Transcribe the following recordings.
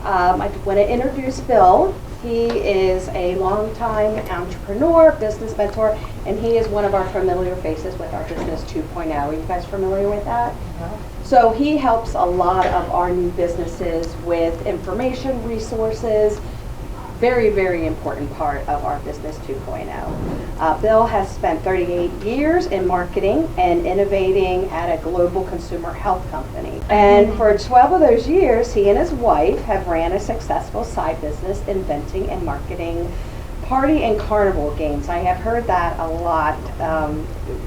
I want to introduce Bill. He is a longtime entrepreneur, business mentor, and he is one of our familiar faces with our Business 2.0. Are you guys familiar with that? So he helps a lot of our new businesses with information, resources. Very, very important part of our Business 2.0. Bill has spent 38 years in marketing and innovating at a global consumer health company. And for 12 of those years, he and his wife have ran a successful side business inventing and marketing party and carnival games. I have heard that a lot.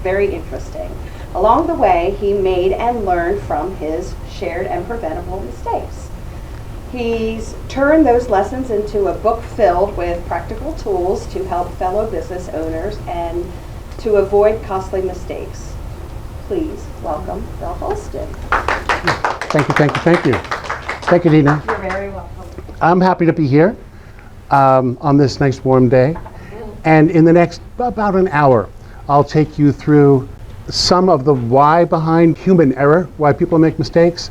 Very interesting. Along the way, he made and learned from his shared and preventable mistakes. He's turned those lessons into a book filled with practical tools to help fellow business owners and to avoid costly mistakes. Please welcome Bill Holsten. Thank you, thank you, thank you. Thank you, Deanna. You're very welcome. I'm happy to be here on this nice warm day. And in the next about an hour, I'll take you through some of the why behind human error, why people make mistakes,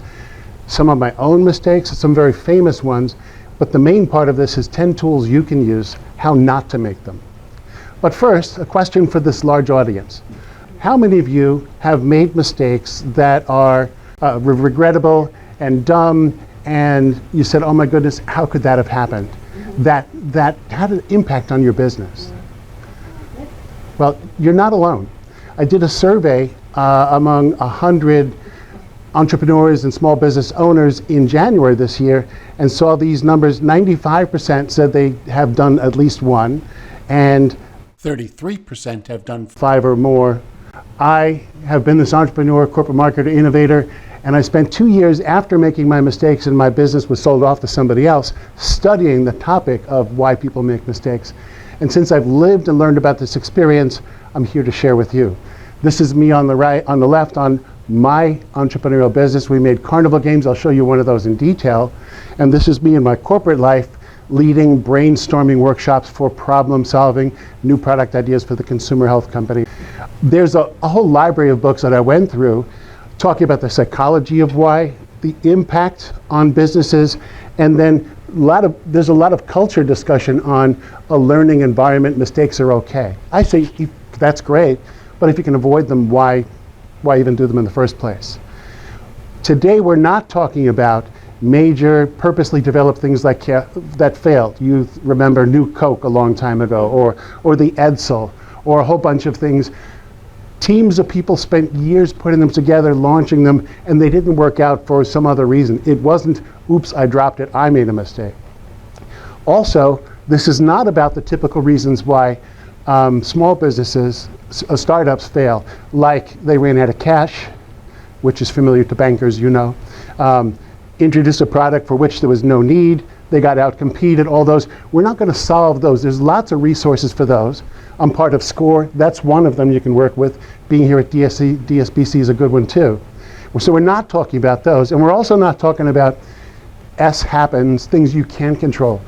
some of my own mistakes, some very famous ones, but the main part of this is 10 tools you can use, how not to make them. But first, a question for this large audience. How many of you have made mistakes that are regrettable and dumb, and you said, oh my goodness, how could that have happened? That had an impact on your business. Well, you're not alone. I did a survey among 100 entrepreneurs and small business owners in January this year and saw these numbers. 95% said they have done at least one, and 33% have done 5 or more. I have been this entrepreneur, corporate marketer, innovator, and I spent 2 years after making my mistakes and my business was sold off to somebody else, studying the topic of why people make mistakes. And since I've lived and learned about this experience, I'm here to share with you. This is me on the right, on the left, on my entrepreneurial business. We made carnival games. I'll show you one of those in detail. And this is me in my corporate life, leading brainstorming workshops for problem solving, new product ideas for the consumer health company. There's a whole library of books that I went through talking about the psychology of why, the impact on businesses, and then there's a lot of culture discussion on a learning environment. Mistakes are okay. I say that's great, but if you can avoid them, why even do them in the first place? Today we're not talking about major purposely developed things like that failed. You remember New Coke a long time ago, or the Edsel, or a whole bunch of things. Teams of people spent years putting them together, launching them, and they didn't work out for some other reason. It wasn't, oops, I dropped it, I made a mistake. Also, this is not about the typical reasons why small businesses, startups fail, like they ran out of cash, which is familiar to bankers, you know, introduced a product for which there was no need, they got out-competed, all those. We're not going to solve those. There's lots of resources for those. I'm part of SCORE. That's one of them you can work with. Being here at DSBC is a good one too. So we're not talking about those. And we're also not talking about S happens, things you can control.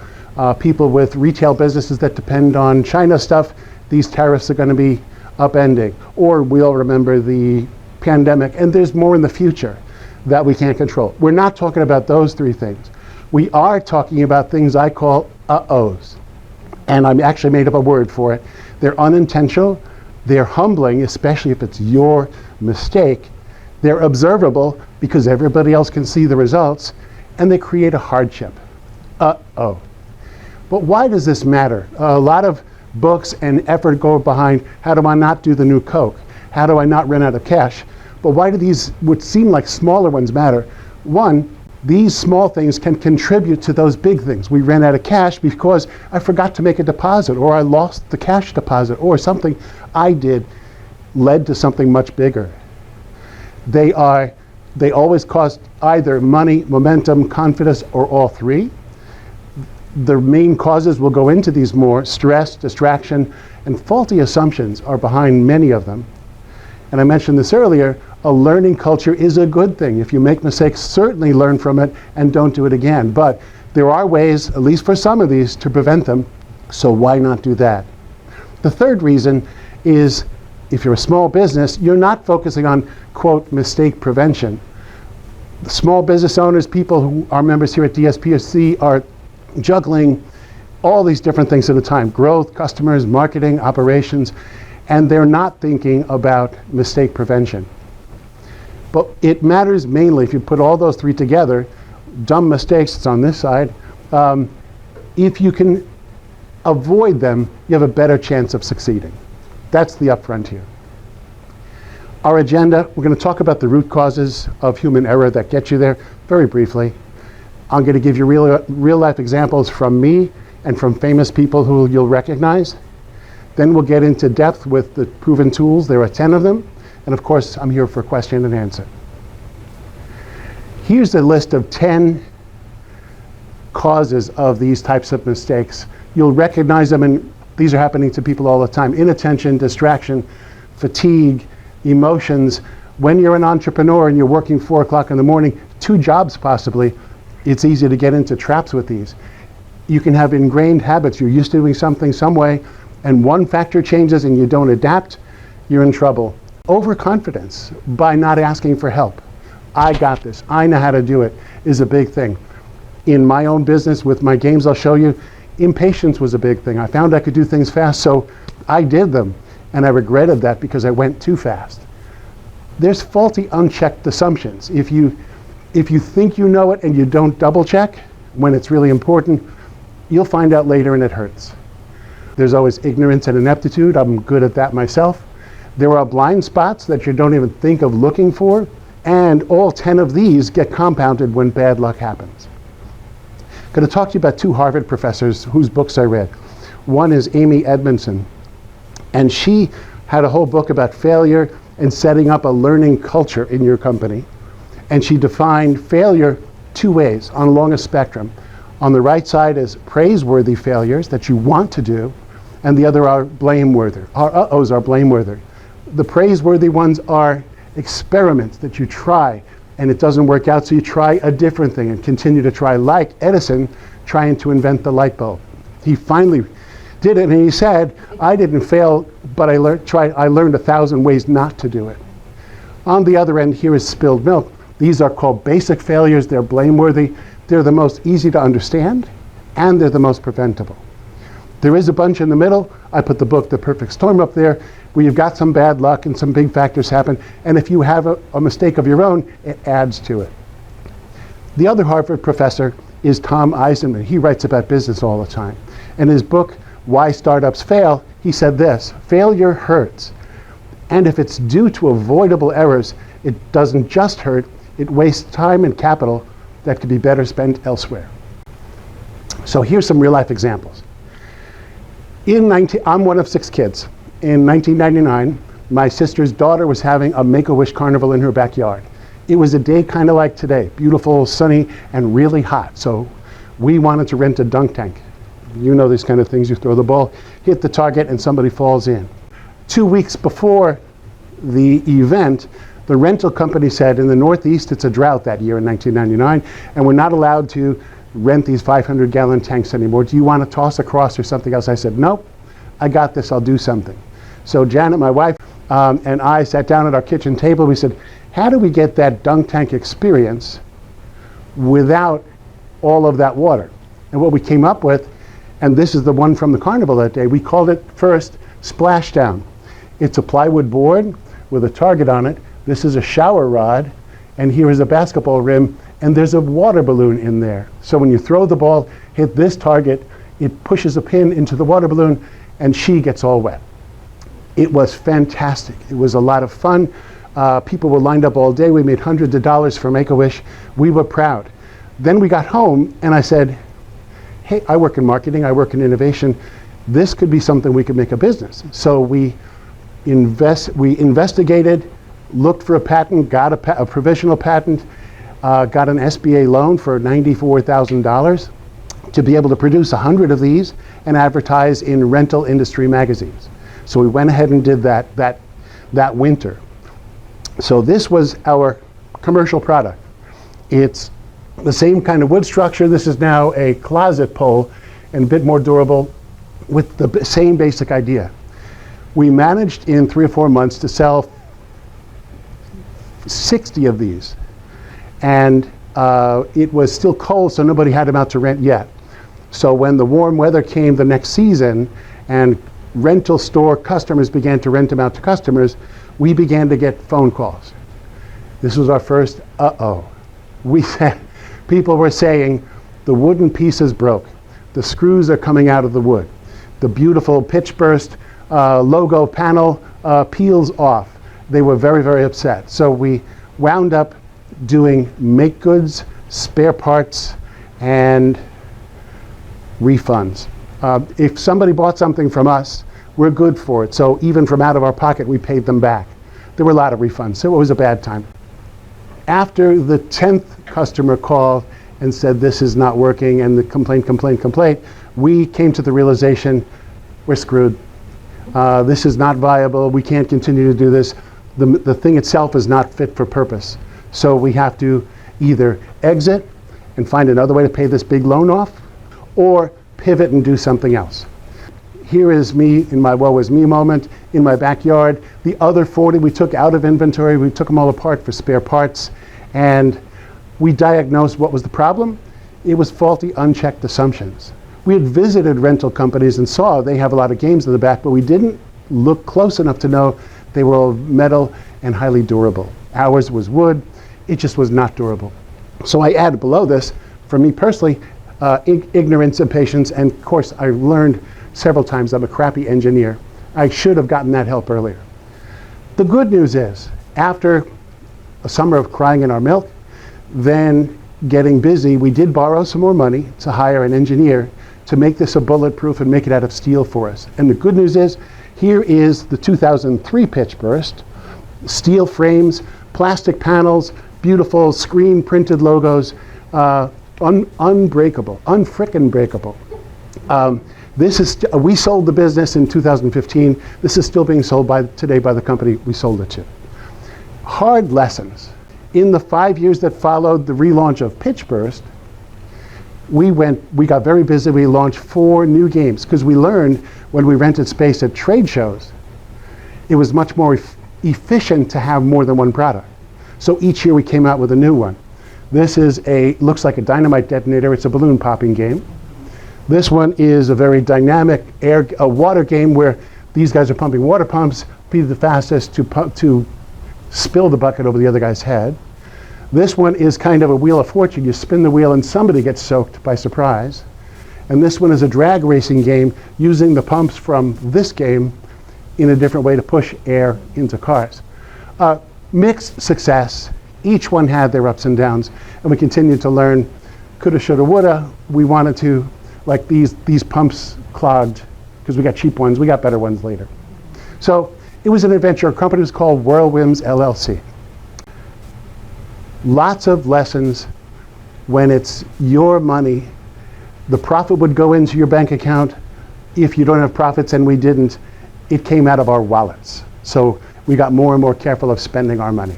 People with retail businesses that depend on China stuff, these tariffs are going to be upending. Or we all remember the pandemic, and there's more in the future that we can't control. We're not talking about those three things. We are talking about things I call uh-ohs. And I'm actually made up a word for it. They're unintentional, they're humbling, especially if it's your mistake. They're observable because everybody else can see the results, and they create a hardship. Uh-oh. But why does this matter? A lot of books and effort go behind, how do I not do the New Coke? How do I not run out of cash? But why do these, what seem like smaller ones, matter? One, these small things can contribute to those big things. We ran out of cash because I forgot to make a deposit, or I lost the cash deposit, or something I did led to something much bigger. They always cost either money, momentum, confidence, or all three. The main causes, we'll go into these more, stress, distraction, and faulty assumptions are behind many of them. And I mentioned this earlier, a learning culture is a good thing. If you make mistakes, certainly learn from it and don't do it again. But there are ways, at least for some of these, to prevent them, so why not do that? The third reason is, if you're a small business, you're not focusing on, quote, mistake prevention. The small business owners, people who are members here at DSBC, are juggling all these different things at a time: growth, customers, marketing, operations, and they're not thinking about mistake prevention. But it matters mainly, if you put all those three together, dumb mistakes, it's on this side, if you can avoid them, you have a better chance of succeeding. That's the upfront here. Our agenda, we're going to talk about the root causes of human error that get you there very briefly. I'm going to give you real life examples from me and from famous people who you'll recognize. Then we'll get into depth with the proven tools. There are 10 of them. And of course, I'm here for question and answer. Here's a list of 10 causes of these types of mistakes. You'll recognize them, and these are happening to people all the time: inattention, distraction, fatigue, emotions. When you're an entrepreneur and you're working 4 o'clock in the morning, 2 jobs possibly, it's easy to get into traps with these. You can have ingrained habits. You're used to doing something some way, and one factor changes and you don't adapt, you're in trouble. Overconfidence by not asking for help. I got this, I know how to do it, is a big thing. In my own business with my games, I'll show you, impatience was a big thing. I found I could do things fast, so I did them, and I regretted that because I went too fast. There's faulty, unchecked assumptions. If you think you know it and you don't double check when it's really important, you'll find out later and it hurts. There's always ignorance and ineptitude. I'm good at that myself. There are blind spots that you don't even think of looking for, and all 10 of these get compounded when bad luck happens. I'm going to talk to you about 2 Harvard professors whose books I read. One is Amy Edmondson, and she had a whole book about failure and setting up a learning culture in your company. And she defined failure 2 ways on along a spectrum. On the right side is praiseworthy failures that you want to do, and the other are blameworthy. Our uh-ohs are blameworthy. The praiseworthy ones are experiments that you try and it doesn't work out, so you try a different thing and continue to try, like Edison trying to invent the light bulb. He finally did it, and he said, I didn't fail, but I learned 1,000 ways not to do it. On the other end, here is spilled milk. These are called basic failures. They're blameworthy. They're the most easy to understand, and they're the most preventable. There is a bunch in the middle. I put the book The Perfect Storm up there, where you've got some bad luck and some big factors happen, and if you have a mistake of your own, it adds to it. The other Harvard professor is Tom Eisenman. He writes about business all the time. In his book, Why Startups Fail, he said this: failure hurts, and if it's due to avoidable errors, it doesn't just hurt, it wastes time and capital that could be better spent elsewhere. So here's some real life examples. I'm one of 6 kids. In 1999, my sister's daughter was having a Make-A-Wish carnival in her backyard. It was a day kind of like today, beautiful, sunny, and really hot. So we wanted to rent a dunk tank. You know these kind of things. You throw the ball, hit the target, and somebody falls in. 2 weeks before the event, the rental company said, in the Northeast, it's a drought that year in 1999, and we're not allowed to rent these 500-gallon tanks anymore. Do you want to toss across or something else? I said, nope, I got this, I'll do something. So Janet, my wife, and I sat down at our kitchen table. We said, how do we get that dunk tank experience without all of that water? And what we came up with, and this is the one from the carnival that day, we called it first Splashdown. It's a plywood board with a target on it. This is a shower rod, and here is a basketball rim, and there's a water balloon in there. So when you throw the ball, hit this target, it pushes a pin into the water balloon, and she gets all wet. It was fantastic. It was a lot of fun. People were lined up all day. We made hundreds of dollars for Make-A-Wish. We were proud. Then we got home, and I said, hey, I work in marketing, I work in innovation. This could be something we could make a business. So we investigated, looked for a patent, got a provisional patent, got an SBA loan for $94,000 to be able to produce 100 of these and advertise in rental industry magazines. So we went ahead and did that winter. So this was our commercial product. It's the same kind of wood structure. This is now a closet pole and a bit more durable with the same basic idea. We managed in 3 or 4 months to sell 60 of these. and it was still cold, so nobody had them out to rent yet. So when the warm weather came the next season and rental store customers began to rent them out to customers, we began to get phone calls. This was our first uh-oh. People were saying, the wooden pieces broke. The screws are coming out of the wood. The beautiful pitch burst logo panel peels off. They were very, very upset. So we wound up doing make goods, spare parts, and refunds. If somebody bought something from us, we're good for it. So even from out of our pocket, we paid them back. There were a lot of refunds, so it was a bad time. After the 10th customer called and said this is not working, and the complaint, we came to the realization we're screwed. This is not viable. We can't continue to do this. The thing itself is not fit for purpose. So we have to either exit and find another way to pay this big loan off, or pivot and do something else. Here is me in my woe is me moment in my backyard. The other 40 we took out of inventory. We took them all apart for spare parts, and we diagnosed what was the problem. It was faulty, unchecked assumptions. We had visited rental companies and saw they have a lot of games in the back, but we didn't look close enough to know they were all metal and highly durable. Ours was wood. It just was not durable. So I added below this, for me personally, ignorance, impatience, and of course I learned several times I'm a crappy engineer. I should have gotten that help earlier. The good news is, after a summer of crying in our milk, then getting busy, we did borrow some more money to hire an engineer to make this a bulletproof and make it out of steel for us. And the good news is, here is the 2003 pitch burst. Steel frames, plastic panels, beautiful screen printed logos, unbreakable, unfrickin' breakable. This is we sold the business in 2015. This is still being sold today by the company we sold it to. Hard lessons. In the 5 years that followed the relaunch of Pitch Burst, we got very busy. We launched 4 new games because we learned when we rented space at trade shows, it was much more efficient to have more than one product. So each year we came out with a new one. This is looks like a dynamite detonator. It's a balloon popping game. This one is a very dynamic water game where these guys are pumping water pumps, be the fastest to spill the bucket over the other guy's head. This one is kind of a wheel of fortune. You spin the wheel and somebody gets soaked by surprise. And this one is a drag racing game using the pumps from this game in a different way to push air into cars. Mixed success. Each one had their ups and downs, and we continued to learn. Coulda, shoulda, woulda. We wanted to, like these pumps clogged because we got cheap ones. We got better ones later. So it was an adventure. Our company was called Whirlwinds LLC. Lots of lessons. When it's your money, the profit would go into your bank account. If you don't have profits, and we didn't, it came out of our wallets. So we got more and more careful of spending our money.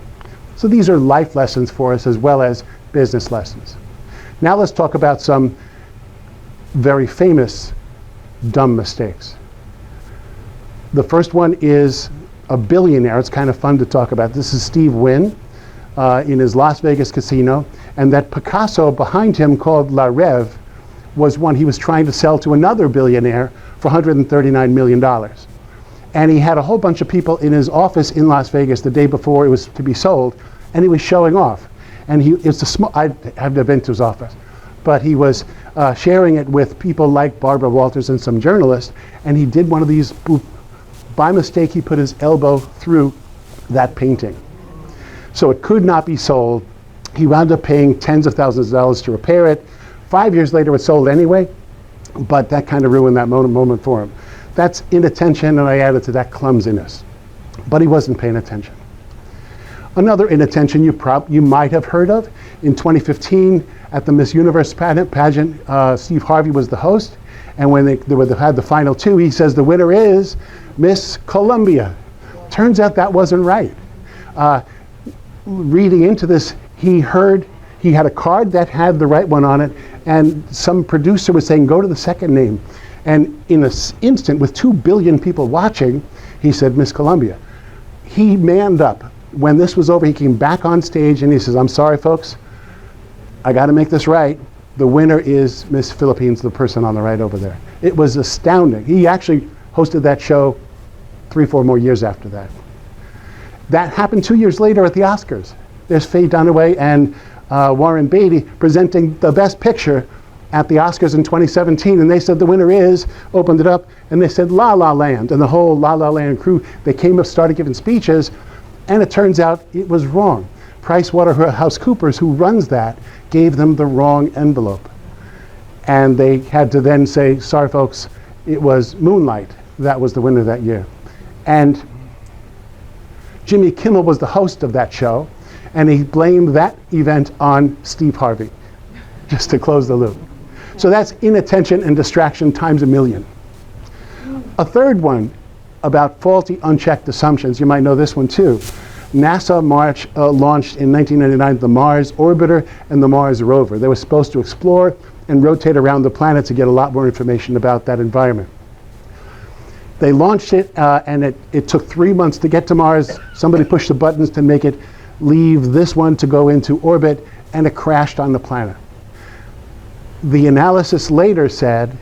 So these are life lessons for us as well as business lessons. Now let's talk about some very famous dumb mistakes. The first one is a billionaire. It's kind of fun to talk about. This is Steve Wynn in his Las Vegas casino, and that Picasso behind him called La Rêve was one he was trying to sell to another billionaire for $139 million. And he had a whole bunch of people in his office in Las Vegas the day before it was to be sold, and he was showing off. And I haven't been to his office, but he was sharing it with people like Barbara Walters and some journalists, and he did one of these, by mistake he put his elbow through that painting. So it could not be sold. He wound up paying tens of thousands of dollars to repair it. 5 years later it sold anyway, but that kind of ruined that moment for him. That's inattention, and I added to that clumsiness. But he wasn't paying attention. Another inattention you might have heard of. In 2015, at the Miss Universe pageant, Steve Harvey was the host, and when they had the final 2, he says the winner is Miss Columbia. Turns out that wasn't right. Reading into this, he had a card that had the right one on it, and some producer was saying, go to the second name. And in an instant, with 2 billion people watching, he said, Miss Columbia. He manned up. When this was over, he came back on stage and he says, I'm sorry, folks. I got to make this right. The winner is Miss Philippines, the person on the right over there. It was astounding. He actually hosted that show 3-4 more years after that. That happened 2 years later at the Oscars. There's Faye Dunaway and Warren Beatty presenting the best picture at the Oscars in 2017, and they said the winner is, opened it up, and they said La La Land, and the whole La La Land crew, they came up, started giving speeches, and it turns out it was wrong. PricewaterhouseCoopers, who runs that, gave them the wrong envelope. And they had to then say, sorry folks, it was Moonlight that was the winner that year. And Jimmy Kimmel was the host of that show, and he blamed that event on Steve Harvey, just to close the loop. So that's inattention and distraction times a million. A third one about faulty, unchecked assumptions. You might know this one too. NASA launched in 1999 the Mars Orbiter and the Mars Rover. They were supposed to explore and rotate around the planet to get a lot more information about that environment. They launched it, and it took 3 months to get to Mars. Somebody pushed the buttons to make it leave this one to go into orbit, and it crashed on the planet. The analysis later said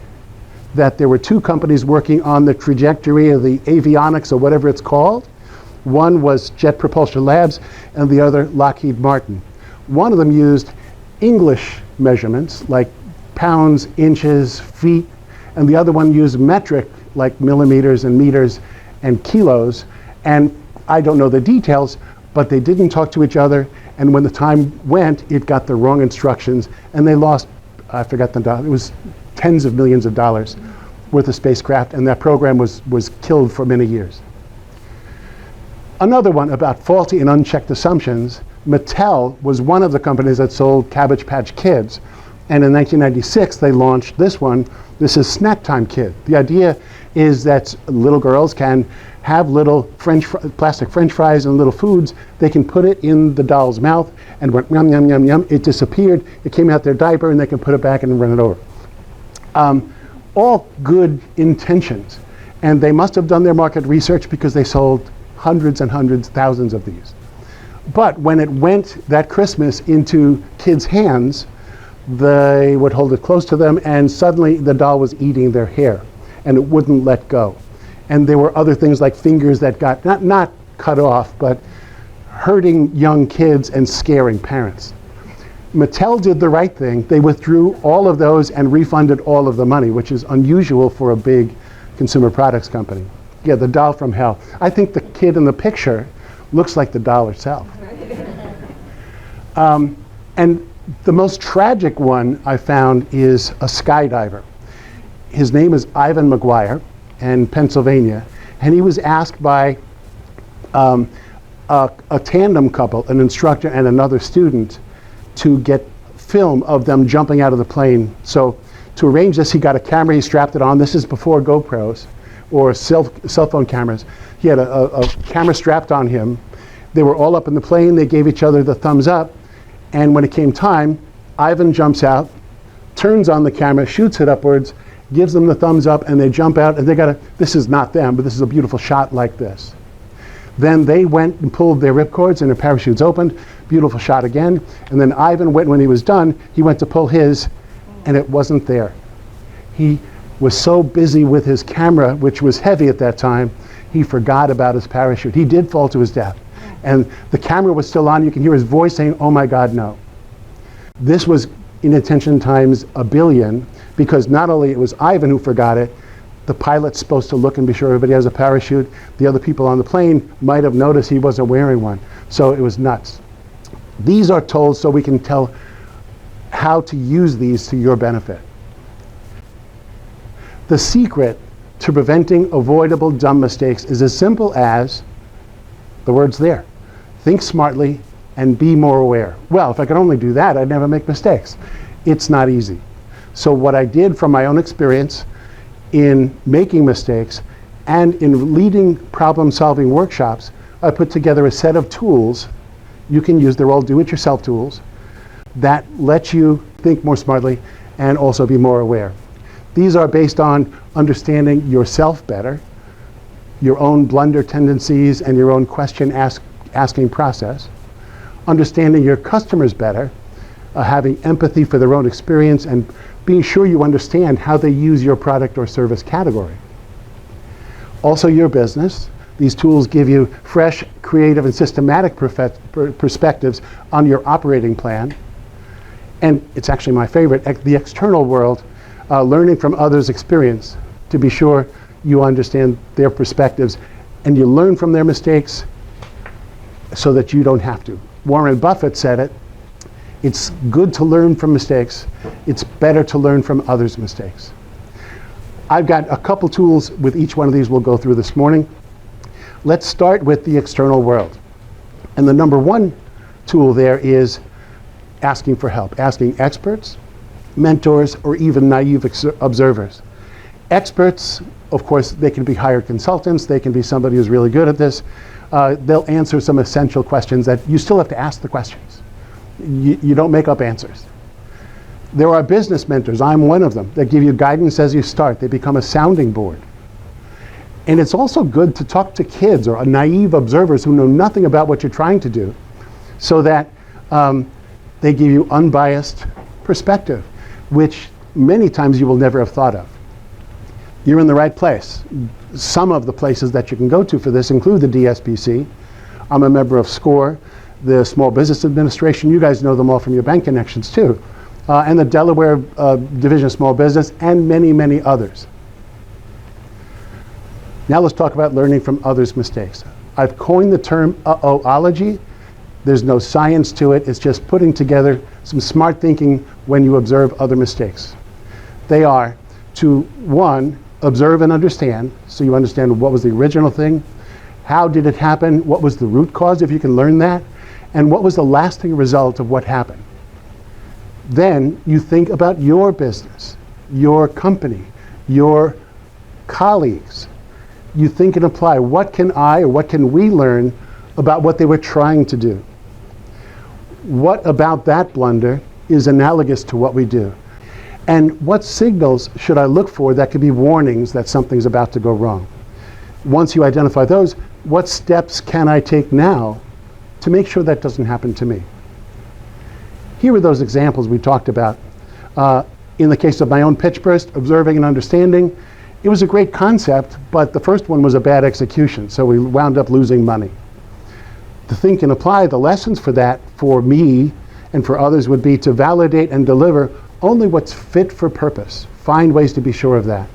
that there were 2 companies working on the trajectory of the avionics, or whatever it's called. One was Jet Propulsion Labs, and the other Lockheed Martin. One of them used English measurements, like pounds, inches, feet, and the other one used metric, like millimeters and meters and kilos. And I don't know the details, but they didn't talk to each other, and when the time went, it got the wrong instructions, and they lost, I forgot the dollar, it was tens of millions of dollars worth of spacecraft, and that program was killed for many years. Another one about faulty and unchecked assumptions. Mattel was one of the companies that sold Cabbage Patch Kids, and in 1996 they launched this one. This is Snack Time Kid. The idea is that little girls can have little plastic French fries and little foods. They can put it in the doll's mouth, and went yum, yum, yum, yum. It disappeared. It came out their diaper, and they can put it back and run it over. All good intentions. And they must have done their market research, because they sold hundreds and hundreds, thousands of these. But when it went that Christmas into kids' hands, they would hold it close to them, and suddenly the doll was eating their hair, and it wouldn't let go. And there were other things like fingers that got not cut off, but hurting young kids and scaring parents. Mattel did the right thing. They withdrew all of those and refunded all of the money, which is unusual for a big consumer products company. Yeah, the doll from hell. I think the kid in the picture looks like the doll herself. And the most tragic one I found is a skydiver. His name is Ivan McGuire in Pennsylvania, and he was asked by a tandem couple, an instructor and another student, to get film of them jumping out of the plane. So to arrange this, he got a camera, he strapped it on. This is before GoPros or cell phone cameras. He had a camera strapped on him. They were all up in the plane. They gave each other the thumbs up. And when it came time, Ivan jumps out, turns on the camera, shoots it upwards, gives them the thumbs up, and they jump out. And this is not them, but this is a beautiful shot like this. Then they went and pulled their ripcords, and their parachutes opened. Beautiful shot again. And then Ivan went, when he was done, he went to pull his, and it wasn't there. He was so busy with his camera, which was heavy at that time, he forgot about his parachute. He did fall to his death. And the camera was still on. You can hear his voice saying, "Oh my God, no." This was inattention times a billion, because not only it was Ivan who forgot it, the pilot's supposed to look and be sure everybody has a parachute. The other people on the plane might have noticed he wasn't wearing one. So it was nuts. These are told so we can tell how to use these to your benefit. The secret to preventing avoidable dumb mistakes is as simple as the words there. Think smartly and be more aware. Well, if I could only do that, I'd never make mistakes. It's not easy. So what I did from my own experience in making mistakes and in leading problem-solving workshops, I put together a set of tools you can use. They're all do-it-yourself tools that let you think more smartly and also be more aware. These are based on understanding yourself better, your own blunder tendencies and your own question asking process, understanding your customers better, having empathy for their own experience, and being sure you understand how they use your product or service category. Also your business. These tools give you fresh, creative, and systematic perspectives on your operating plan. And it's actually my favorite, the external world, learning from others' experience to be sure you understand their perspectives and you learn from their mistakes so that you don't have to. Warren Buffett said it, it's good to learn from mistakes. It's better to learn from others' mistakes. I've got a couple tools with each one of these we'll go through this morning. Let's start with the external world. And the number one tool there is asking for help, asking experts, mentors, or even naive observers. Experts, of course, they can be hired consultants. They can be somebody who's really good at this. They'll answer some essential questions that you still have to ask the questions. You don't make up answers. There are business mentors, I'm one of them, that give you guidance as you start. They become a sounding board. And it's also good to talk to kids or naive observers who know nothing about what you're trying to do, so that they give you unbiased perspective, which many times you will never have thought of. You're in the right place. Some of the places that you can go to for this include the DSBC. I'm a member of SCORE, the Small Business Administration. You guys know them all from your bank connections too. And the Delaware Division of Small Business, and many, many others. Now let's talk about learning from others' mistakes. I've coined the term uh-ohology. There's no science to it. It's just putting together some smart thinking when you observe other mistakes. They are to, one, observe and understand, so you understand what was the original thing, how did it happen, what was the root cause, if you can learn that, and what was the lasting result of what happened. Then you think about your business, your company, your colleagues. You think and apply, what can I or what can we learn about what they were trying to do? What about that blunder is analogous to what we do? And what signals should I look for that could be warnings that something's about to go wrong? Once you identify those, what steps can I take now to make sure that doesn't happen to me? Here are those examples we talked about. In the case of my own pitch burst, observing and understanding, it was a great concept, but the first one was a bad execution, so we wound up losing money. To think and apply the lessons for that, for me and for others, would be to validate and deliver only what's fit for purpose. Find ways to be sure of that.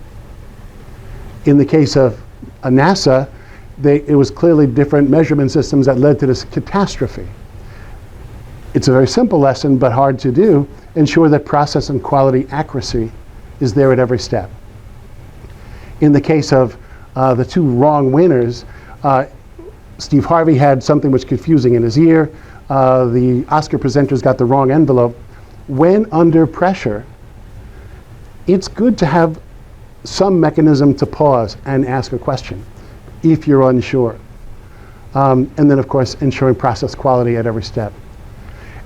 In the case of NASA, it was clearly different measurement systems that led to this catastrophe. It's a very simple lesson, but hard to do. Ensure that process and quality accuracy is there at every step. In the case of the two wrong winners, Steve Harvey had something which was confusing in his ear. The Oscar presenters got the wrong envelope. When under pressure, it's good to have some mechanism to pause and ask a question if you're unsure. And then, of course, ensuring process quality at every step.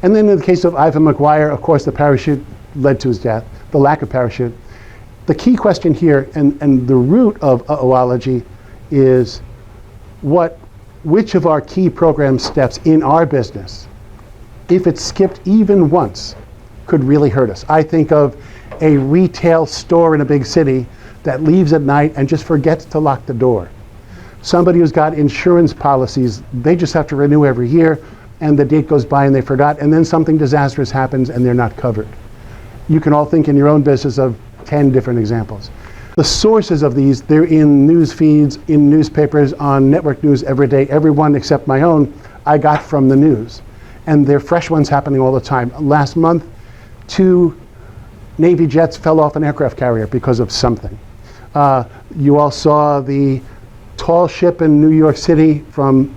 And then in the case of Ivan McGuire, of course, the parachute led to his death, the lack of parachute. The key question here, and the root of uh-ohology, is which of our key program steps in our business, if it's skipped even once, could really hurt us. I think of a retail store in a big city that leaves at night and just forgets to lock the door. Somebody who's got insurance policies, they just have to renew every year, and the date goes by and they forgot, and then something disastrous happens and they're not covered. You can all think in your own business of 10 different examples. The sources of these, they're in news feeds, in newspapers, on network news every day. Every one except my own, I got from the news. And they're fresh ones happening all the time. Last month, 2 Navy jets fell off an aircraft carrier because of something. You all saw the tall ship in New York City from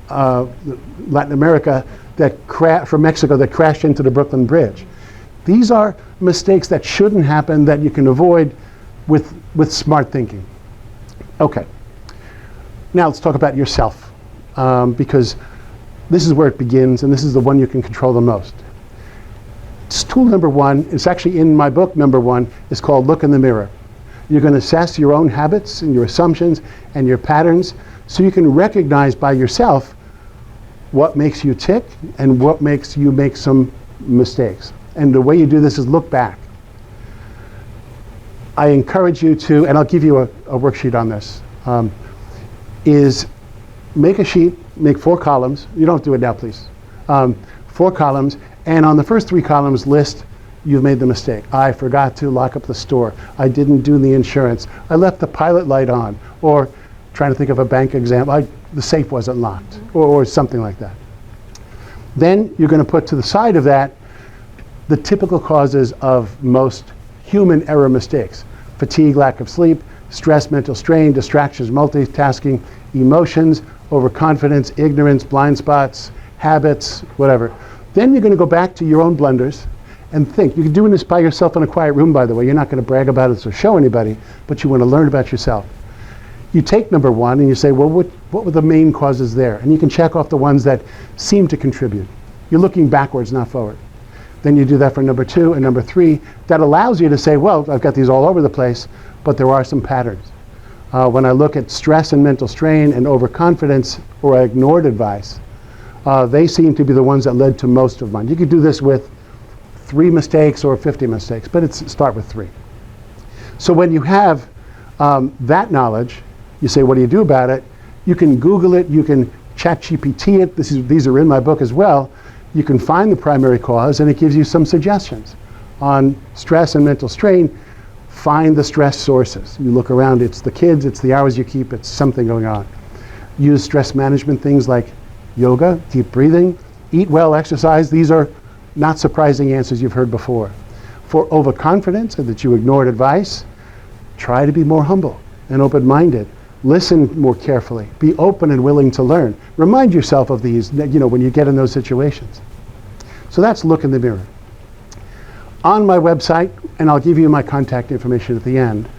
Latin America, from Mexico, that crashed into the Brooklyn Bridge. These are mistakes that shouldn't happen, that you can avoid with smart thinking. Okay, now let's talk about yourself, because this is where it begins, and this is the one you can control the most. It's tool number 1, it's actually in my book, number 1, is called Look in the Mirror. You're going to assess your own habits and your assumptions and your patterns, so you can recognize by yourself what makes you tick and what makes you make some mistakes. And the way you do this is look back. I encourage you to, and I'll give you a worksheet on this, is make a sheet, make 4 columns. You don't have to do it now, please. 4 columns, and on the first 3 columns list, you've made the mistake. I forgot to lock up the store. I didn't do the insurance. I left the pilot light on. Or, trying to think of a bank example, the safe wasn't locked, or something like that. Then you're going to put to the side of that the typical causes of most human error mistakes. Fatigue, lack of sleep, stress, mental strain, distractions, multitasking, emotions, overconfidence, ignorance, blind spots, habits, whatever. Then you're going to go back to your own blunders and think. You're doing this by yourself in a quiet room, by the way. You're not going to brag about it or show anybody, but you want to learn about yourself. You take number 1 and you say, well, what were the main causes there? And you can check off the ones that seem to contribute. You're looking backwards, not forward. Then you do that for number 2 and number 3. That allows you to say, well, I've got these all over the place, but there are some patterns. When I look at stress and mental strain and overconfidence, or I ignored advice, they seem to be the ones that led to most of mine. You could do this with 3 mistakes or 50 mistakes, but start with 3. So when you have that knowledge, you say, what do you do about it? You can Google it, you can ChatGPT it. These are in my book as well. You can find the primary cause, and it gives you some suggestions on stress and mental strain. Find the stress sources. You look around, it's the kids, it's the hours you keep, it's something going on. Use stress management things like yoga, deep breathing, eat well, exercise. These are not surprising answers you've heard before. For overconfidence, and that you ignored advice, try to be more humble and open-minded. Listen more carefully. Be open and willing to learn. Remind yourself of these, when you get in those situations. So that's look in the mirror. On my website, and I'll give you my contact information at the end,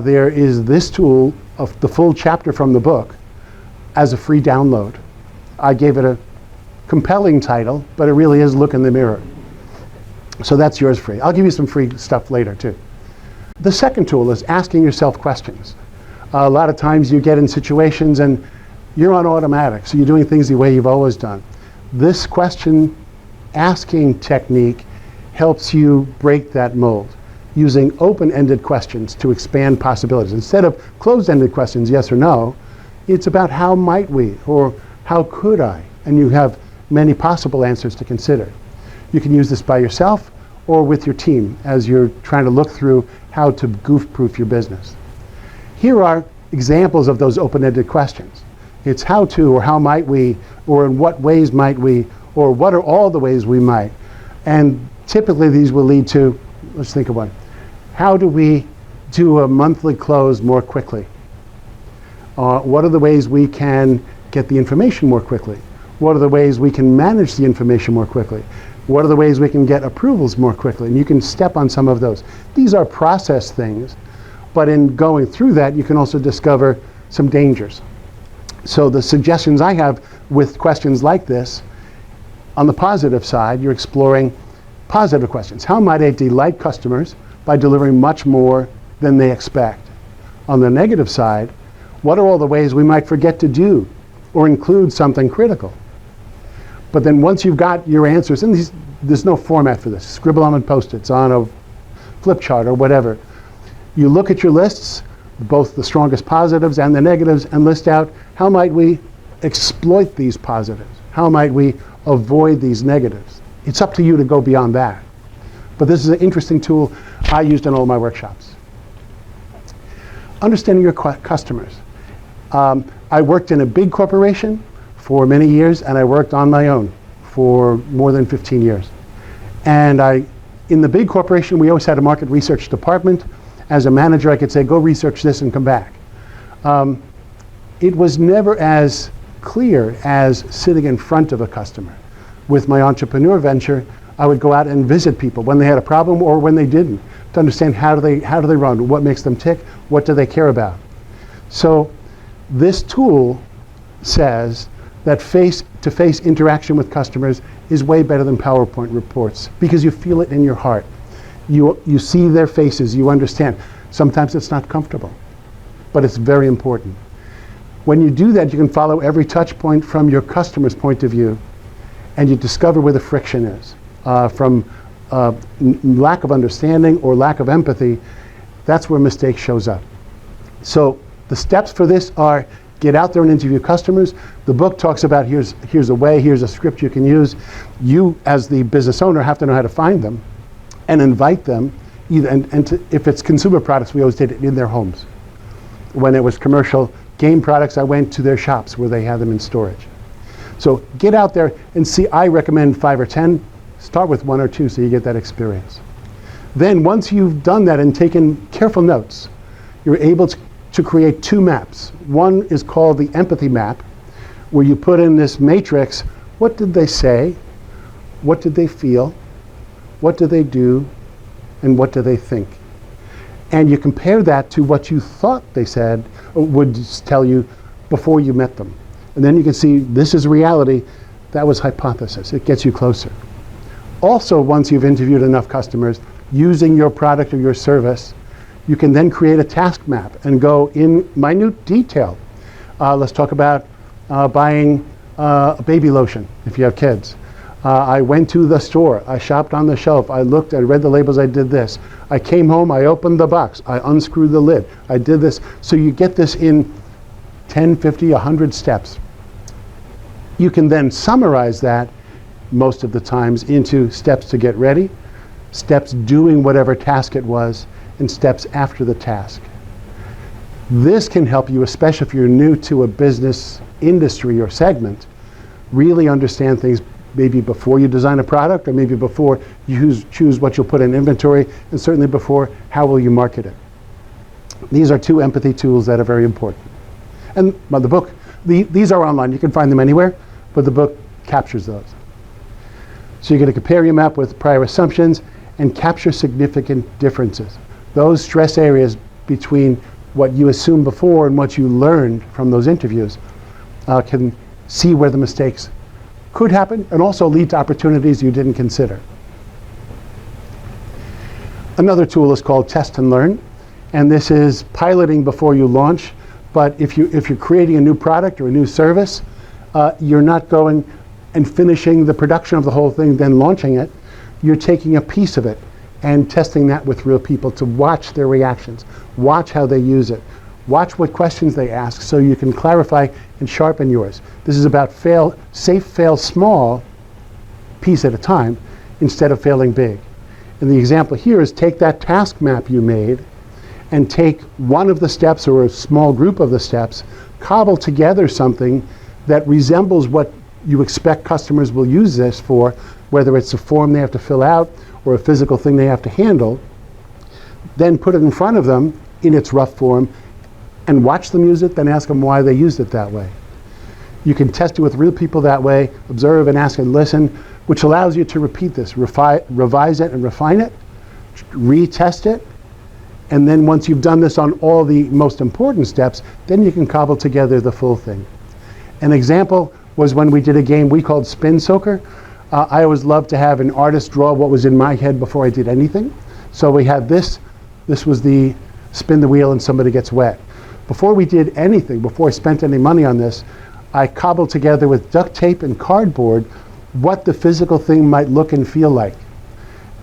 there is this tool of the full chapter from the book as a free download. I gave it a compelling title, but it really is look in the mirror. So that's yours free. I'll give you some free stuff later too. The second tool is asking yourself questions. A lot of times you get in situations and you're on automatic, so you're doing things the way you've always done. This question asking technique helps you break that mold, using open-ended questions to expand possibilities. Instead of closed-ended questions, yes or no, it's about how might we, or how could I, and you have many possible answers to consider. You can use this by yourself or with your team as you're trying to look through how to goof-proof your business. Here are examples of those open-ended questions. It's how to, or how might we, or in what ways might we, or what are all the ways we might. And typically these will lead to, let's think of one. How do we do a monthly close more quickly? What are the ways we can get the information more quickly? What are the ways we can manage the information more quickly? What are the ways we can get approvals more quickly? And you can step on some of those. These are process things, but in going through that, you can also discover some dangers. So the suggestions I have with questions like this, on the positive side, you're exploring positive questions. How might I delight customers by delivering much more than they expect? On the negative side, what are all the ways we might forget to do or include something critical? But then once you've got your answers, and there's no format for this, scribble on Post-its, on a flip chart or whatever. You look at your lists, both the strongest positives and the negatives, and list out how might we exploit these positives? How might we avoid these negatives? It's up to you to go beyond that. But this is an interesting tool I used in all my workshops. Understanding your customers. I worked in a big corporation for many years, and I worked on my own for more than 15 years. And in the big corporation, we always had a market research department. As a manager, I could say, go research this and come back. It was never as clear as sitting in front of a customer. With my entrepreneur venture, I would go out and visit people when they had a problem or when they didn't, to understand how do they run, what makes them tick, what do they care about. So this tool says that face-to-face interaction with customers is way better than PowerPoint reports because you feel it in your heart. You see their faces, you understand. Sometimes it's not comfortable, but it's very important. When you do that, you can follow every touch point from your customer's point of view, and you discover where the friction is, from lack of understanding or lack of empathy, that's where mistake shows up. So the steps for this are get out there and interview customers. The book talks about here's a way, here's a script you can use. You, as the business owner, have to know how to find them and invite them. If it's consumer products, we always did it in their homes. When it was commercial game products, I went to their shops where they had them in storage. So get out there and see. I recommend 5 or 10. Start with 1 or 2 so you get that experience. Then once you've done that and taken careful notes, you're able to create 2 maps. One is called the empathy map, where you put in this matrix, what did they say, what did they feel, what do they do, and what do they think? And you compare that to what you thought they said or would tell you before you met them. And then you can see this is reality, that was hypothesis. It gets you closer. Also, once you've interviewed enough customers using your product or your service, you can then create a task map and go in minute detail. Let's talk about buying a baby lotion if you have kids. I went to the store, I shopped on the shelf, I looked, I read the labels, I did this. I came home, I opened the box, I unscrewed the lid, I did this. So you get this in 10, 50, 100 steps. You can then summarize that most of the times into steps to get ready, steps doing whatever task it was, and steps after the task. This can help you, especially if you're new to a business industry or segment, really understand things maybe before you design a product, or maybe before you choose what you'll put in inventory, and certainly before how will you market it. These are 2 empathy tools that are very important. And the book, these are online, you can find them anywhere, but the book captures those. So you're going to compare your map with prior assumptions and capture significant differences. Those stress areas between what you assumed before and what you learned from those interviews can see where the mistakes could happen and also lead to opportunities you didn't consider. Another tool is called Test and Learn, and this is piloting before you launch. But if you're creating a new product or a new service, you're not going and finishing the production of the whole thing, then launching it. You're taking a piece of it and testing that with real people to watch their reactions, watch how they use it, watch what questions they ask so you can clarify and sharpen yours. This is about safe, fail small, piece at a time, instead of failing big. And the example here is take that task map you made and take one of the steps or a small group of the steps, cobble together something that resembles what you expect customers will use this for, whether it's a form they have to fill out or a physical thing they have to handle, then put it in front of them in its rough form and watch them use it, then ask them why they used it that way. You can test it with real people that way, observe and ask and listen, which allows you to repeat this, revise it and refine it, retest it, and then once you've done this on all the most important steps, then you can cobble together the full thing. An example was when we did a game we called Spin Soaker. I always loved to have an artist draw what was in my head before I did anything. So we had this was the spin the wheel and somebody gets wet. Before we did anything, before I spent any money on this, I cobbled together with duct tape and cardboard what the physical thing might look and feel like.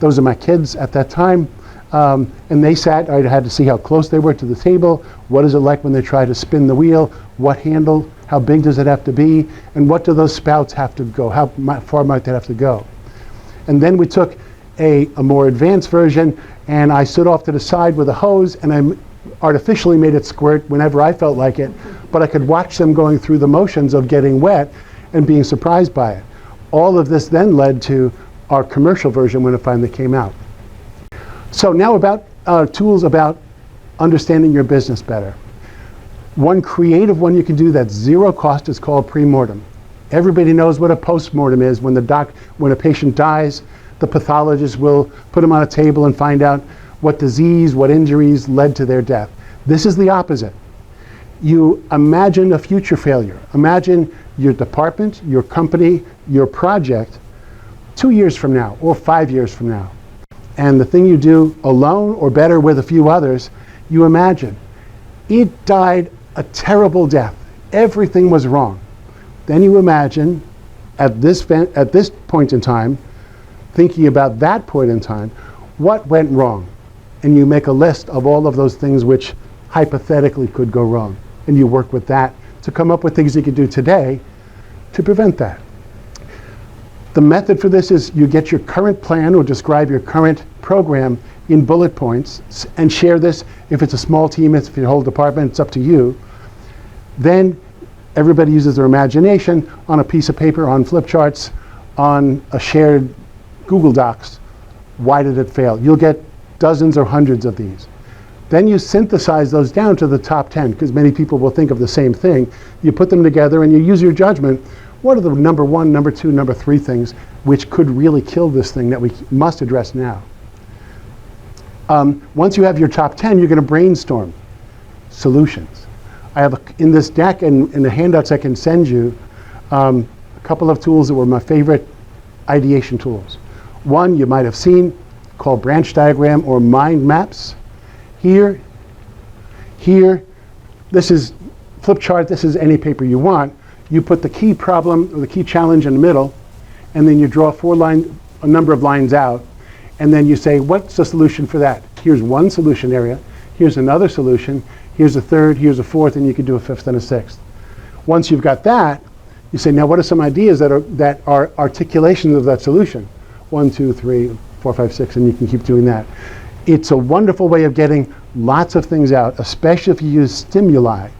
Those are my kids at that time. And they sat, I had to see how close they were to the table, what is it like when they try to spin the wheel, what handle, how big does it have to be, and what do those spouts have to go, how far might they have to go. And then we took a more advanced version, and I stood off to the side with a hose, and I artificially made it squirt whenever I felt like it, but I could watch them going through the motions of getting wet and being surprised by it. All of this then led to our commercial version when it finally came out. So now about tools about understanding your business better. One creative one you can do that's zero cost is called pre-mortem. Everybody knows what a post-mortem is. When a patient dies, the pathologist will put them on a table and find out what disease, what injuries led to their death. This is the opposite. You imagine a future failure. Imagine your department, your company, your project 2 years from now or 5 years from now. And the thing you do alone or better with a few others, you imagine it died a terrible death. Everything was wrong. Then you imagine at this point in time, thinking about that point in time, what went wrong? And you make a list of all of those things which hypothetically could go wrong. And you work with that to come up with things you could do today to prevent that. The method for this is you get your current plan or describe your current program in bullet points and share this. If it's a small team, if it's a whole department, it's up to you. Then everybody uses their imagination on a piece of paper, on flip charts, on a shared Google Docs. Why did it fail? You'll get dozens or hundreds of these. Then you synthesize those down to the top 10, because many people will think of the same thing. You put them together and you use your judgment. What are the number 1, number 2, number 3 things which could really kill this thing that we must address now? Once you have your top 10, you're going to brainstorm solutions. I have in this deck and in the handouts I can send you a couple of tools that were my favorite ideation tools. One you might have seen called branch diagram or mind maps. Here, this is flip chart, this is any paper you want. You put the key problem or the key challenge in the middle, and then you draw a number of lines out, and then you say, what's the solution for that? Here's one solution area, here's another solution, here's a third, here's a fourth, and you could do a fifth and a sixth. Once you've got that, you say, now what are some ideas that are articulations of that solution? 1, 2, 3, 4, 5, 6, and you can keep doing that. It's a wonderful way of getting lots of things out, especially if you use stimuli.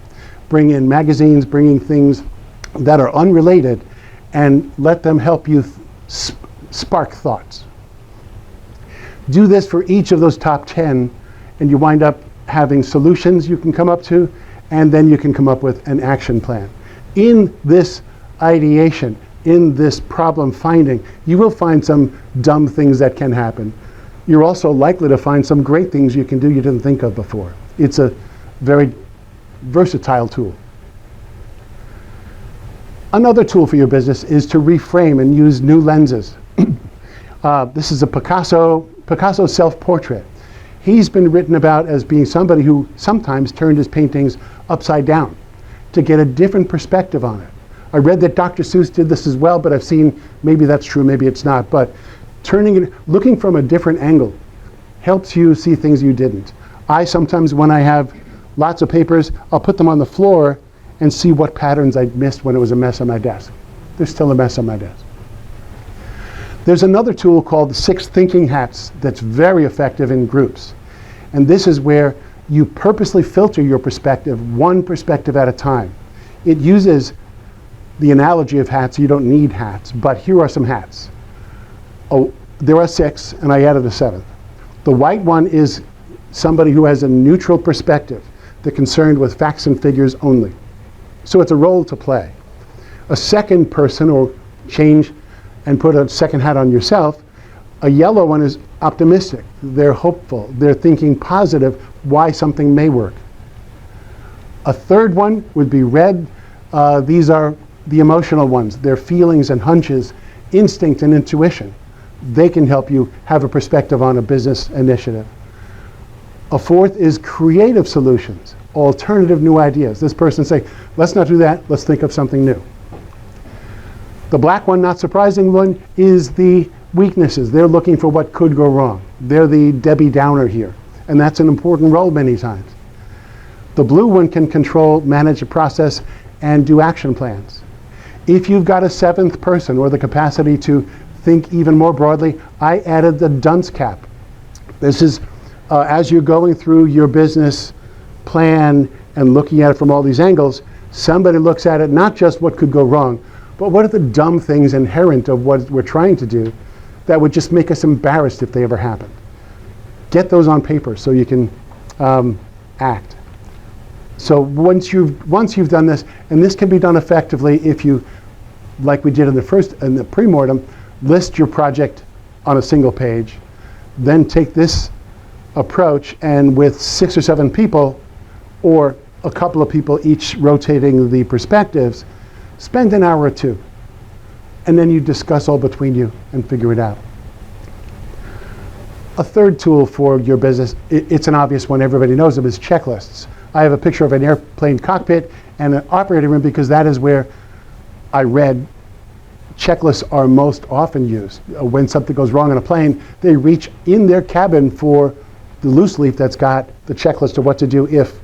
Bring in magazines, bringing things that are unrelated, and let them help you spark thoughts. Do this for each of those top 10, and you wind up having solutions you can come up to, and then you can come up with an action plan. In this ideation, in this problem finding, you will find some dumb things that can happen. You're also likely to find some great things you can do you didn't think of before. It's a very versatile tool. Another tool for your business is to reframe and use new lenses. This is a Picasso self-portrait. He's been written about as being somebody who sometimes turned his paintings upside down to get a different perspective on it. I read that Dr. Seuss did this as well, but I've seen maybe that's true, maybe it's not. But looking from a different angle helps you see things you didn't. I sometimes, when I have lots of papers, I'll put them on the floor and see what patterns I missed when it was a mess on my desk. There's still a mess on my desk. There's another tool called the 6 thinking hats that's very effective in groups. And this is where you purposely filter your perspective, one perspective at a time. It uses the analogy of hats. You don't need hats, but here are some hats. Oh, there are 6, and I added a 7th. The white one is somebody who has a neutral perspective. They're concerned with facts and figures only. So it's a role to play. A second person, or change and put a second hat on yourself, a yellow one is optimistic. They're hopeful. They're thinking positive why something may work. A third one would be red. These are the emotional ones. Their feelings and hunches, instinct and intuition. They can help you have a perspective on a business initiative. A fourth is creative solutions, alternative new ideas. This person say, let's not do that, let's think of something new. The black one, not surprising one, is the weaknesses. They're looking for what could go wrong. They're the Debbie Downer here, and that's an important role many times. The blue one can control, manage a process, and do action plans. If you've got a 7th person or the capacity to think even more broadly, I added the dunce cap. This is as you're going through your business plan and looking at it from all these angles, somebody looks at it not just what could go wrong, but what are the dumb things inherent of what we're trying to do that would just make us embarrassed if they ever happened. Get those on paper so you can act. So once you've done this, and this can be done effectively if you, like we did in the pre-mortem, list your project on a single page, then take this approach, and with 6 or 7 people, or a couple of people each rotating the perspectives, spend an hour or 2. And then you discuss all between you and figure it out. A third tool for your business, it's an obvious one, everybody knows them, is checklists. I have a picture of an airplane cockpit and an operating room because that is where I read checklists are most often used. When something goes wrong on a plane, they reach in their cabin for the loose leaf that's got the checklist of what to do if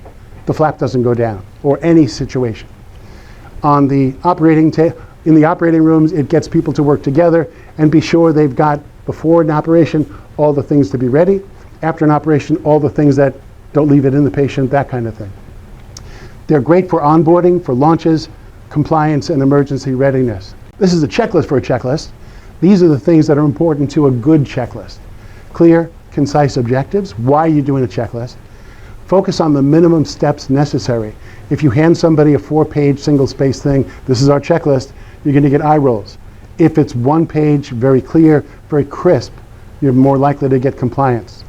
the flap doesn't go down, or any situation. On the in the operating rooms, it gets people to work together and be sure they've got, before an operation, all the things to be ready. After an operation, all the things that don't leave it in the patient, that kind of thing. They're great for onboarding, for launches, compliance, and emergency readiness. This is a checklist for a checklist. These are the things that are important to a good checklist. Clear, concise objectives. Why are you doing a checklist? Focus on the minimum steps necessary. If you hand somebody a 4-page single-space thing, this is our checklist, you're going to get eye rolls. If it's 1 page, very clear, very crisp, you're more likely to get compliance.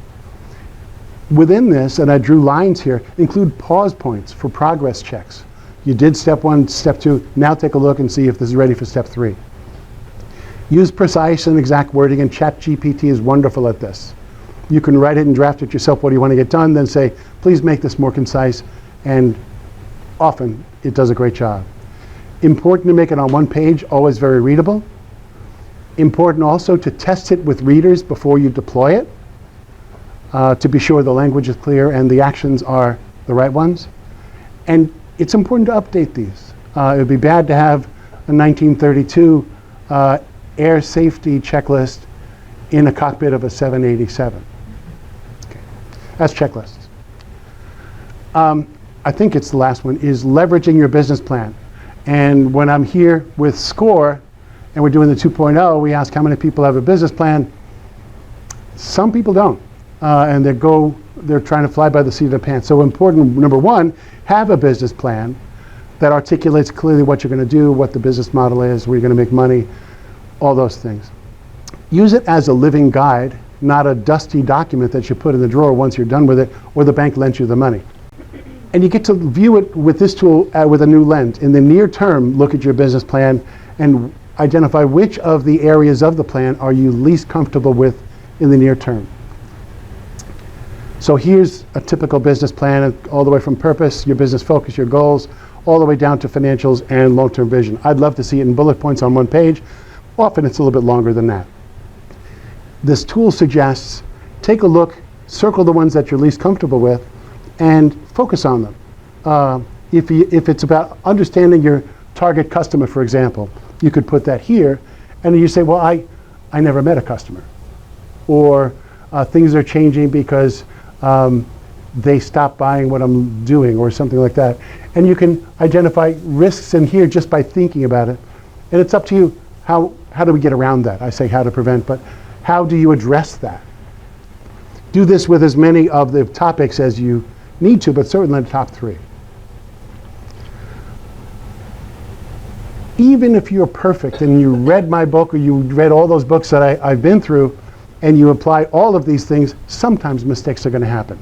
Within this, and I drew lines here, include pause points for progress checks. You did step 1, step 2, now take a look and see if this is ready for step 3. Use precise and exact wording, and ChatGPT is wonderful at this. You can write it and draft it yourself, what do you want to get done, then say, please make this more concise, and often it does a great job. Important to make it on 1 page, always very readable. Important also to test it with readers before you deploy it, to be sure the language is clear and the actions are the right ones. And it's important to update these. It would be bad to have a 1932 air safety checklist in a cockpit of a 787. Okay. That's checklists. I think it's the last one, is leveraging your business plan. And when I'm here with SCORE, and we're doing the 2.0, we ask how many people have a business plan. Some people don't, and they're trying to fly by the seat of their pants. So important, number 1, have a business plan that articulates clearly what you're going to do, what the business model is, where you're going to make money, all those things. Use it as a living guide, not a dusty document that you put in the drawer once you're done with it, or the bank lends you the money. And you get to view it with this tool with a new lens. In the near term, look at your business plan and identify which of the areas of the plan are you least comfortable with in the near term. So here's a typical business plan, all the way from purpose, your business focus, your goals, all the way down to financials and long-term vision. I'd love to see it in bullet points on 1 page. Often it's a little bit longer than that. This tool suggests, take a look, circle the ones that you're least comfortable with, and focus on them. If it's about understanding your target customer, for example, you could put that here, and you say, well, I never met a customer. Or things are changing because they stopped buying what I'm doing, or something like that. And you can identify risks in here just by thinking about it. And it's up to you, how do we get around that? I say how to prevent, but how do you address that? Do this with as many of the topics as you need to, but certainly the top 3. Even if you're perfect and you read my book, or you read all those books that I've been through, and you apply all of these things, sometimes mistakes are going to happen.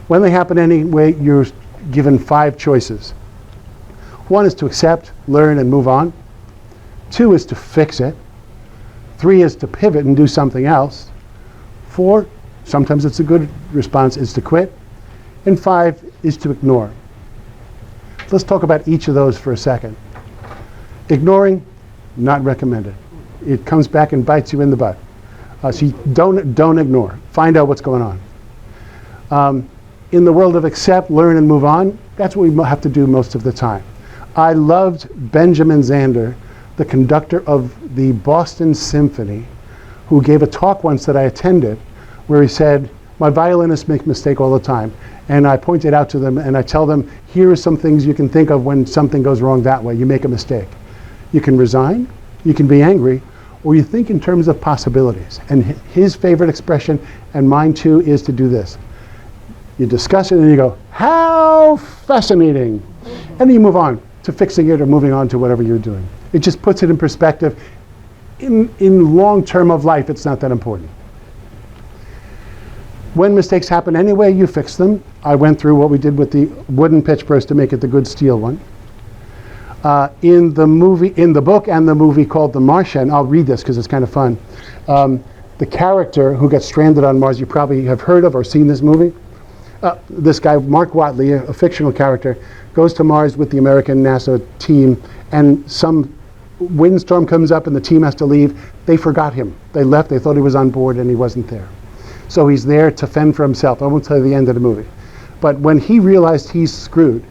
When they happen anyway, you're given 5 choices. 1 is to accept, learn, and move on. 2 is to fix it. 3 is to pivot and do something else. 4, sometimes it's a good response, is to quit. And 5 is to ignore. Let's talk about each of those for a second. Ignoring, not recommended. It comes back and bites you in the butt. So you don't ignore. Find out what's going on. In the world of accept, learn, and move on, that's what we have to do most of the time. I loved Benjamin Zander, the conductor of the Boston Symphony, who gave a talk once that I attended, where he said, my violinists make mistakes all the time. And I pointed out to them, and I tell them, here are some things you can think of when something goes wrong that way. You make a mistake. You can resign, you can be angry, or you think in terms of possibilities. And his favorite expression, and mine too, is to do this. You discuss it and you go, how fascinating. And then you move on to fixing it or moving on to whatever you're doing. It just puts it in perspective. In long term of life, it's not that important. When mistakes happen anyway, you fix them. I went through what we did with the wooden pitch burst to make it the good steel one. In the book and the movie called The Martian, I'll read this because it's kind of fun. The character who gets stranded on Mars, you probably have heard of or seen this movie. This guy, Mark Watley, a fictional character, goes to Mars with the American NASA team, and some windstorm comes up and the team has to leave, they forgot him. They left, they thought he was on board and he wasn't there. So he's there to fend for himself. I won't tell you the end of the movie. But when he realized he's screwed,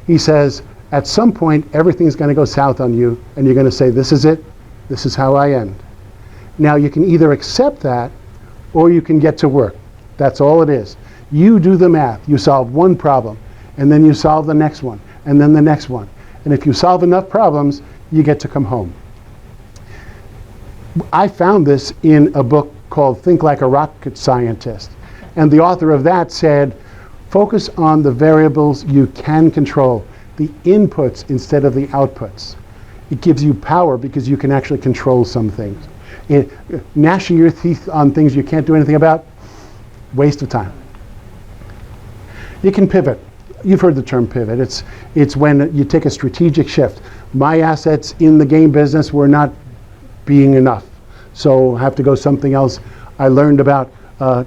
he says, at some point, everything's going to go south on you, and you're going to say, this is it, this is how I end. Now, you can either accept that, or you can get to work. That's all it is. You do the math. You solve one problem, and then you solve the next one, and then the next one. And if you solve enough problems, you get to come home. I found this in a book called Think Like a Rocket Scientist. And the author of that said, focus on the variables you can control, the inputs instead of the outputs. It gives you power because you can actually control some things. Gnashing your teeth on things you can't do anything about, waste of time. You can pivot. You've heard the term pivot. It's when you take a strategic shift. My assets in the game business were not being enough, so I have to go something else. I learned about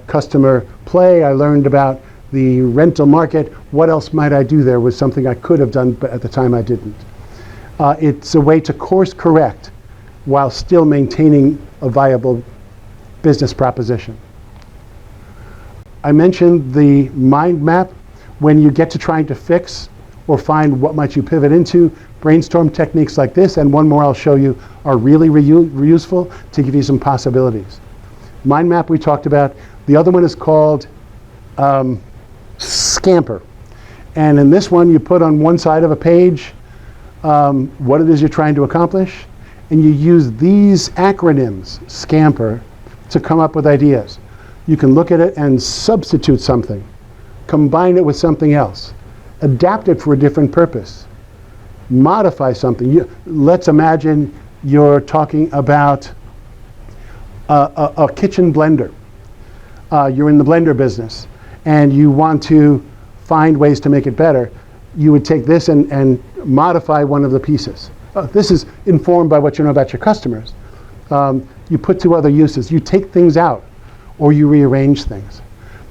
customer play. I learned about the rental market. What else might I do there was something I could have done, but at the time I didn't. It's a way to course correct while still maintaining a viable business proposition. I mentioned the mind map. When you get to trying to fix or find what might you pivot into, brainstorm techniques like this, and one more I'll show you, are really useful to give you some possibilities. Mind map we talked about. The other one is called Scamper. And in this one, you put on one side of a page what it is you're trying to accomplish, and you use these acronyms, Scamper, to come up with ideas. You can look at it and substitute something, combine it with something else, adapt it for a different purpose, modify something. Let's imagine you're talking about a kitchen blender. You're in the blender business, and you want to find ways to make it better. You would take this and modify one of the pieces. This is informed by what you know about your customers. You put to other uses. You take things out, or you rearrange things.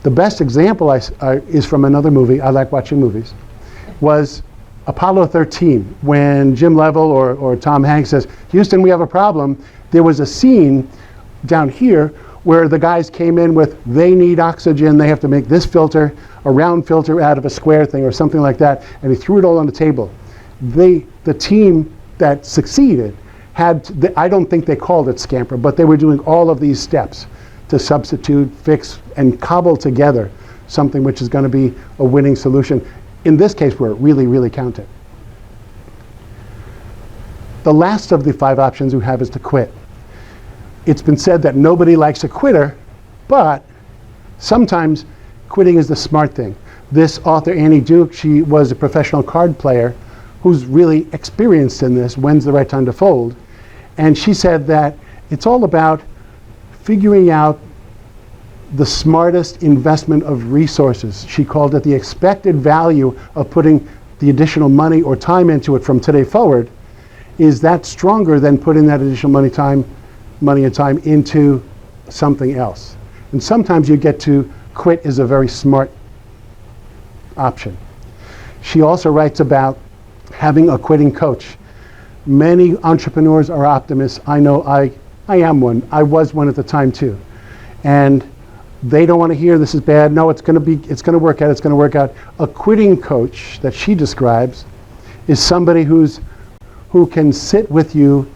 The best example is from another movie. I like watching movies. Was Apollo 13, when Jim Lovell or Tom Hanks says, Houston, we have a problem. There was a scene down here where the guys came in with, they need oxygen, they have to make this filter, a round filter out of a square thing or something like that, and he threw it all on the table. The team that succeeded I don't think they called it Scamper, but they were doing all of these steps to substitute, fix, and cobble together something which is going to be a winning solution, in this case where it really counted. The last of the 5 options we have is to quit. It's been said that nobody likes a quitter, but sometimes quitting is the smart thing. This author, Annie Duke, she was a professional card player who's really experienced in this, when's the right time to fold. And she said that it's all about figuring out the smartest investment of resources. She called it the expected value of putting the additional money or time into it from today forward. Is that stronger than putting that additional money and time into something else? And sometimes you get to quit is a very smart option. She also writes about having a quitting coach. Many entrepreneurs are optimists. I know I am one. I was one at the time too. And they don't want to hear this is bad. No, it's going to work out. It's going to work out. A quitting coach that she describes is somebody who can sit with you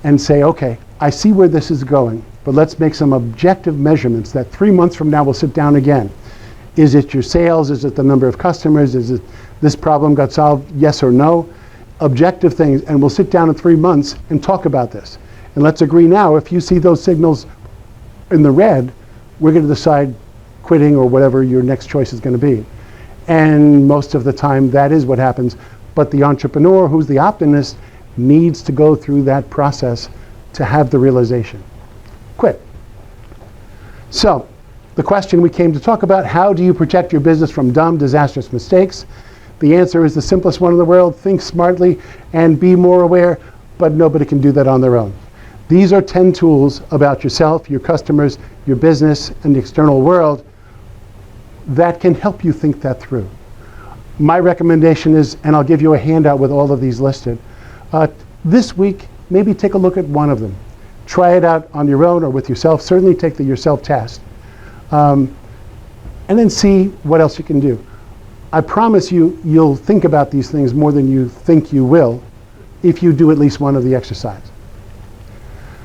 and say, okay, I see where this is going, but let's make some objective measurements that 3 months from now we'll sit down again. Is it your sales? Is it the number of customers? Is it this problem got solved? Yes or no? Objective things, and we'll sit down in 3 months and talk about this. And let's agree now, if you see those signals in the red, we're going to decide quitting or whatever your next choice is going to be. And most of the time that is what happens. But the entrepreneur who's the optimist needs to go through that process to have the realization. Quit. So, the question we came to talk about, how do you protect your business from dumb, disastrous mistakes? The answer is the simplest one in the world: think smartly and be more aware, but nobody can do that on their own. These are 10 tools about yourself, your customers, your business, and the external world that can help you think that through. My recommendation is, and I'll give you a handout with all of these listed, this week maybe take a look at one of them. Try it out on your own or with yourself. Certainly take the yourself test. And then see what else you can do. I promise you, you'll think about these things more than you think you will if you do at least one of the exercises.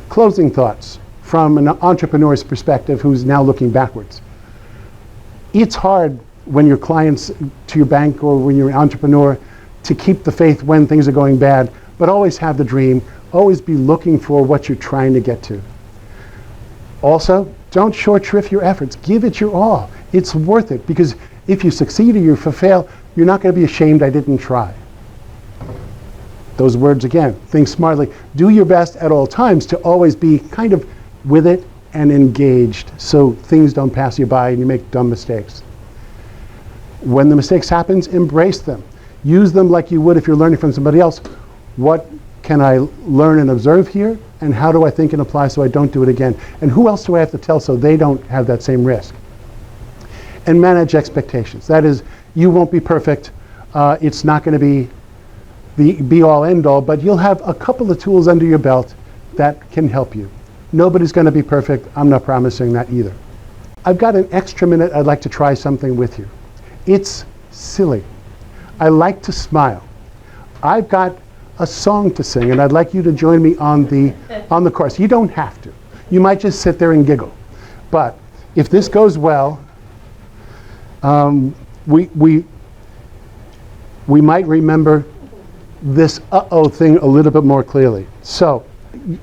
Closing thoughts from an entrepreneur's perspective who's now looking backwards. It's hard when you're clients to your bank or when you're an entrepreneur to keep the faith when things are going bad, but always have the dream, always be looking for what you're trying to get to. Also, don't short shrift your efforts. Give it your all. It's worth it, because if you succeed or you fail, you're not going to be ashamed I didn't try. Those words again, think smartly. Do your best at all times to always be kind of with it and engaged so things don't pass you by and you make dumb mistakes. When the mistakes happen, embrace them. Use them like you would if you're learning from somebody else. What can I learn and observe here? And how do I think and apply so I don't do it again? And who else do I have to tell so they don't have that same risk? And manage expectations. That is, you won't be perfect. It's not going to be the be-all, end-all, but you'll have a couple of tools under your belt that can help you. Nobody's going to be perfect. I'm not promising that either. I've got an extra minute. I'd like to try something with you. It's silly. I like to smile. I've got a song to sing, and I'd like you to join me on the chorus. You don't have to. You might just sit there and giggle. But if this goes well, we might remember this uh-oh thing a little bit more clearly. So,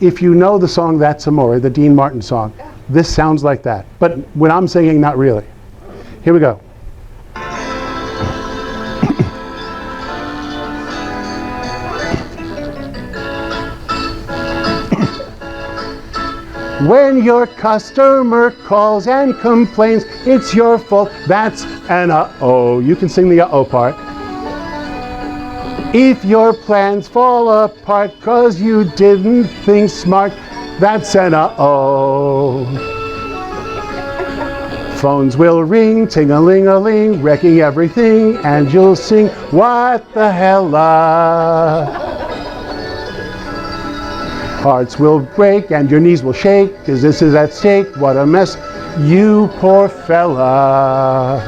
if you know the song That's Amore, the Dean Martin song, this sounds like that. But when I'm singing, not really. Here we go. When your customer calls and complains it's your fault, that's an uh-oh. You can sing the uh-oh part. If your plans fall apart 'cause you didn't think smart, that's an uh-oh. Phones will ring, ting-a-ling-a-ling, wrecking everything, and you'll sing, what the hell? Hearts will break and your knees will shake, 'cause this is at stake. What a mess, you poor fella.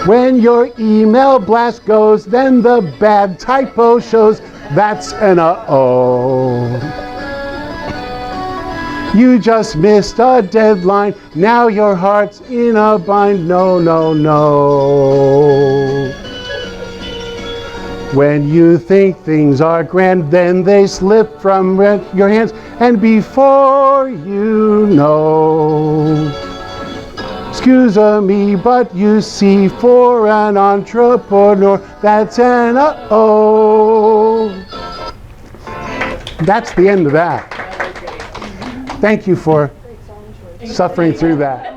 When your email blast goes, then the bad typo shows, that's an uh-oh. You just missed a deadline, now your heart's in a bind, no, no, no. When you think things are grand, then they slip from your hands, and before you know, excuse me, but you see, for an entrepreneur, that's an uh-oh. That's the end of that. Thank you for suffering through that.